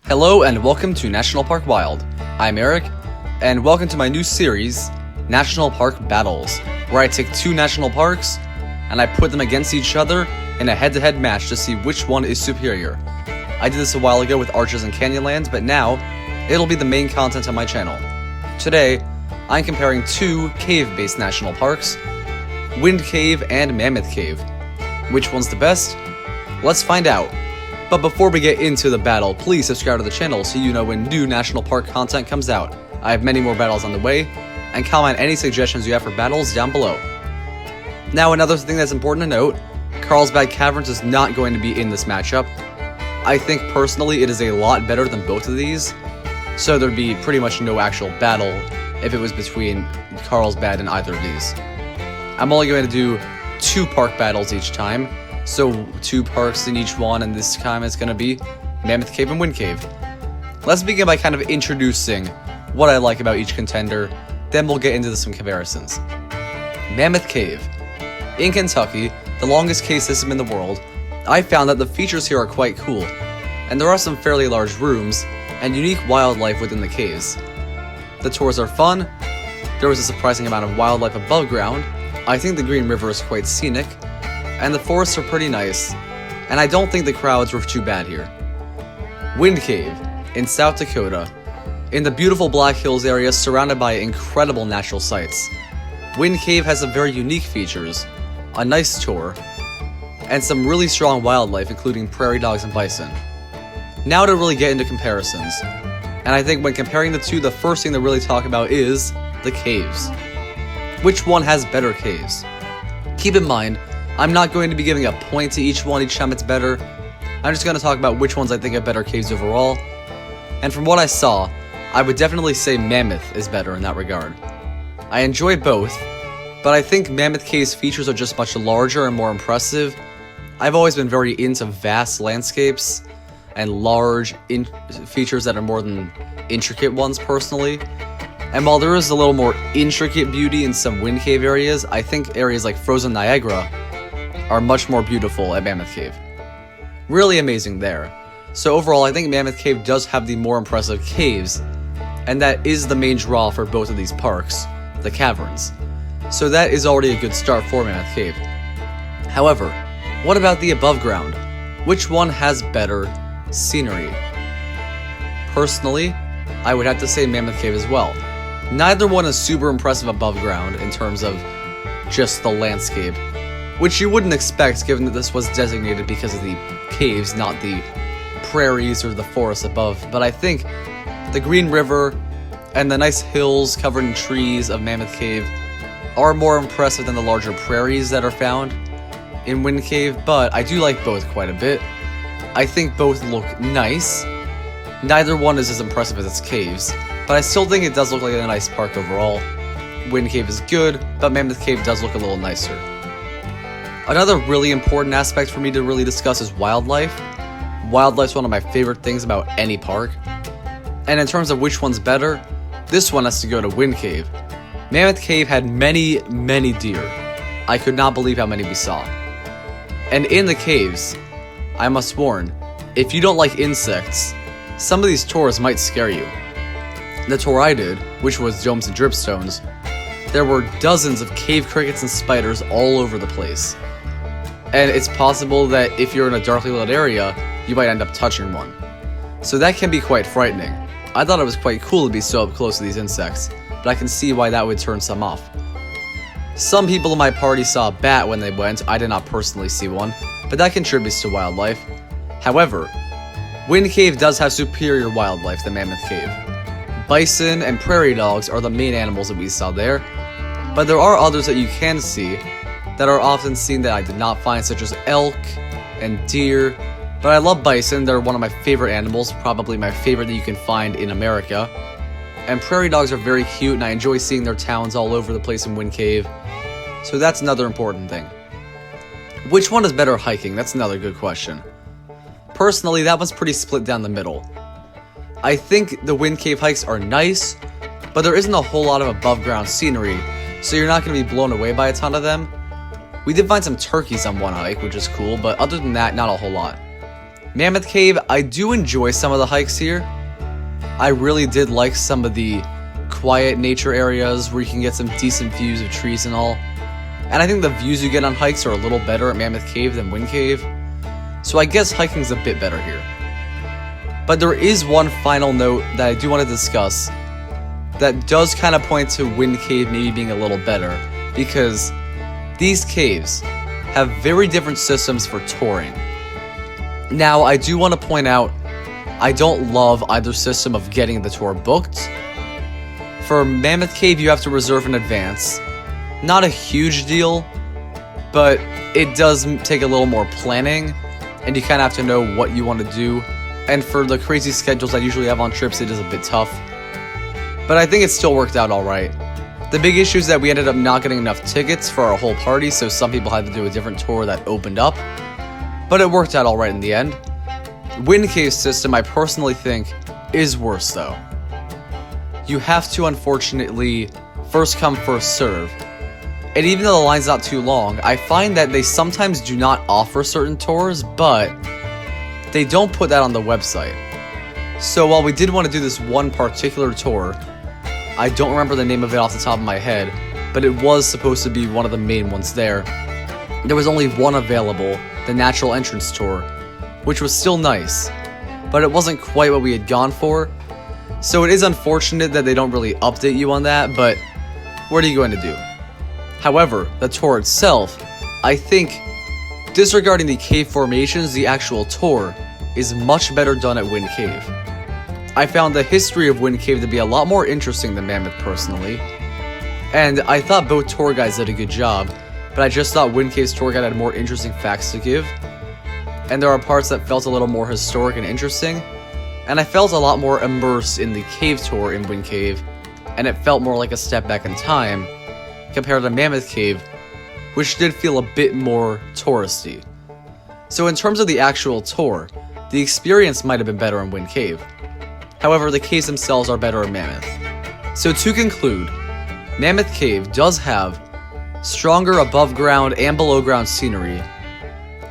Hello and welcome to National Park Wild. I'm Eric, and welcome to my new series, National Park Battles, where I take two national parks and I put them against each other in a head-to-head match to see which one is superior. I did this a while ago with Arches and Canyonlands, but now it'll be the main content on my channel. Today, I'm comparing two cave-based national parks, Wind Cave and Mammoth Cave. Which one's the best? Let's find out. But before we get into the battle, please subscribe to the channel so you know when new national park content comes out. I have many more battles on the way, and comment any suggestions you have for battles down below. Now, another thing that's important to note, Carlsbad Caverns is not going to be in this matchup. I think personally it is a lot better than both of these, so there'd be pretty much no actual battle if it was between Carlsbad and either of these. I'm only going to do 2 park battles each time, so 2 parks in each one, and this time it's going to be Mammoth Cave and Wind Cave. Let's begin by kind of introducing what I like about each contender, then we'll get into some comparisons. Mammoth Cave. In Kentucky, the longest cave system in the world, I found that the features here are quite cool, and there are some fairly large rooms and unique wildlife within the caves. The tours are fun, there was a surprising amount of wildlife above ground, I think the Green River is quite scenic, and the forests are pretty nice, and I don't think the crowds were too bad here. Wind Cave, in South Dakota, in the beautiful Black Hills area surrounded by incredible natural sights. Wind Cave has some very unique features, a nice tour, and some really strong wildlife including prairie dogs and bison. Now to really get into comparisons, and I think when comparing the two, the first thing to really talk about is the caves. Which one has better caves? Keep in mind, I'm not going to be giving a point to each one each time it's better. I'm just going to talk about which ones I think have better caves overall. And from what I saw, I would definitely say Mammoth is better in that regard. I enjoy both, but I think Mammoth Cave's features are just much larger and more impressive. I've always been very into vast landscapes and large features that are more than intricate ones personally. And while there is a little more intricate beauty in some Wind Cave areas, I think areas like Frozen Niagara are much more beautiful at Mammoth Cave. Really amazing there. So overall, I think Mammoth Cave does have the more impressive caves, and that is the main draw for both of these parks, the caverns. So that is already a good start for Mammoth Cave. However, what about the above ground? Which one has better scenery? Personally, I would have to say Mammoth Cave as well. Neither one is super impressive above ground in terms of just the landscape, which you wouldn't expect given that this was designated because of the caves, not the prairies or the forests above. But I think the Green River and the nice hills covered in trees of Mammoth Cave are more impressive than the larger prairies that are found in Wind Cave, but I do like both quite a bit. I think both look nice. Neither one is as impressive as its caves, but I still think it does look like a nice park overall. Wind Cave is good, but Mammoth Cave does look a little nicer. Another really important aspect for me to really discuss is wildlife. Wildlife's one of my favorite things about any park. And in terms of which one's better, this one has to go to Wind Cave. Mammoth Cave had many, many deer. I could not believe how many we saw. And in the caves, I must warn, if you don't like insects, some of these tours might scare you. The tour I did, which was Domes and Dripstones, there were dozens of cave crickets and spiders all over the place. And it's possible that if you're in a darkly lit area, you might end up touching one. So that can be quite frightening. I thought it was quite cool to be so up close to these insects, but I can see why that would turn some off. Some people in my party saw a bat when they went. I did not personally see one, but that contributes to wildlife. However, Wind Cave does have superior wildlife than Mammoth Cave. Bison and prairie dogs are the main animals that we saw there, but there are others that you can see that are often seen that I did not find, such as elk and deer. But I love bison, they're one of my favorite animals, probably my favorite that you can find in America. And prairie dogs are very cute, and I enjoy seeing their towns all over the place in Wind Cave. So that's another important thing. Which one is better hiking? That's another good question. Personally, that one's pretty split down the middle. I think the Wind Cave hikes are nice, but there isn't a whole lot of above ground scenery, so you're not going to be blown away by a ton of them. We did find some turkeys on one hike, which is cool, but other than that, not a whole lot. Mammoth Cave, I do enjoy some of the hikes here. I really did like some of the quiet nature areas where you can get some decent views of trees and all. And I think the views you get on hikes are a little better at Mammoth Cave than Wind Cave. So I guess hiking's a bit better here. But there is one final note that I do want to discuss that does kind of point to Wind Cave maybe being a little better, because these caves have very different systems for touring. Now, I do want to point out, I don't love either system of getting the tour booked. For Mammoth Cave, you have to reserve in advance. Not a huge deal, but it does take a little more planning, and you kind of have to know what you want to do. And for the crazy schedules I usually have on trips, it is a bit tough. But I think it still worked out alright. The big issue is that we ended up not getting enough tickets for our whole party, so some people had to do a different tour that opened up. But it worked out alright in the end. Wind Cave system, I personally think, is worse though. You have to, unfortunately, first come, first serve. And even though the line's not too long, I find that they sometimes do not offer certain tours, but they don't put that on the website. So while we did want to do this one particular tour, I don't remember the name of it off the top of my head, but it was supposed to be one of the main ones there. There was only one available, the Natural Entrance Tour, which was still nice, but it wasn't quite what we had gone for. So it is unfortunate that they don't really update you on that, but what are you going to do? However, the tour itself, I think, disregarding the cave formations, the actual tour is much better done at Wind Cave. I found the history of Wind Cave to be a lot more interesting than Mammoth personally, and I thought both tour guides did a good job, but I just thought Wind Cave's tour guide had more interesting facts to give, and there are parts that felt a little more historic and interesting, and I felt a lot more immersed in the cave tour in Wind Cave, and it felt more like a step back in time compared to Mammoth Cave, which did feel a bit more touristy. So in terms of the actual tour, the experience might have been better in Wind Cave. However, the caves themselves are better in Mammoth. So to conclude, Mammoth Cave does have stronger above ground and below ground scenery,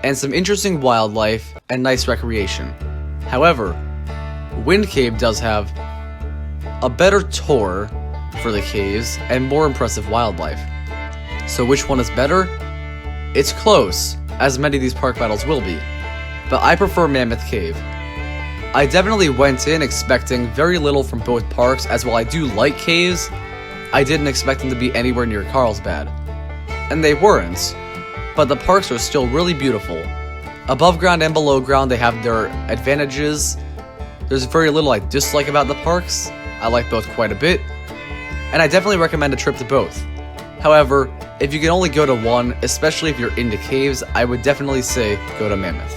and some interesting wildlife and nice recreation. However, Wind Cave does have a better tour for the caves and more impressive wildlife. So which one is better? It's close, as many of these park battles will be, but I prefer Mammoth Cave. I definitely went in expecting very little from both parks, as while I do like caves, I didn't expect them to be anywhere near Carlsbad. And they weren't, but the parks are still really beautiful. Above ground and below ground, they have their advantages. There's very little I dislike about the parks. I like both quite a bit, and I definitely recommend a trip to both. However, if you can only go to one, especially if you're into caves, I would definitely say go to Mammoth.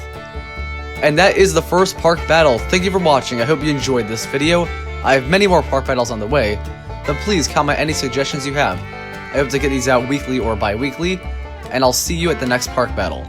And that is the first park battle. Thank you for watching. I hope you enjoyed this video. I have many more park battles on the way, but please comment any suggestions you have. I hope to get these out weekly or bi-weekly, and I'll see you at the next park battle.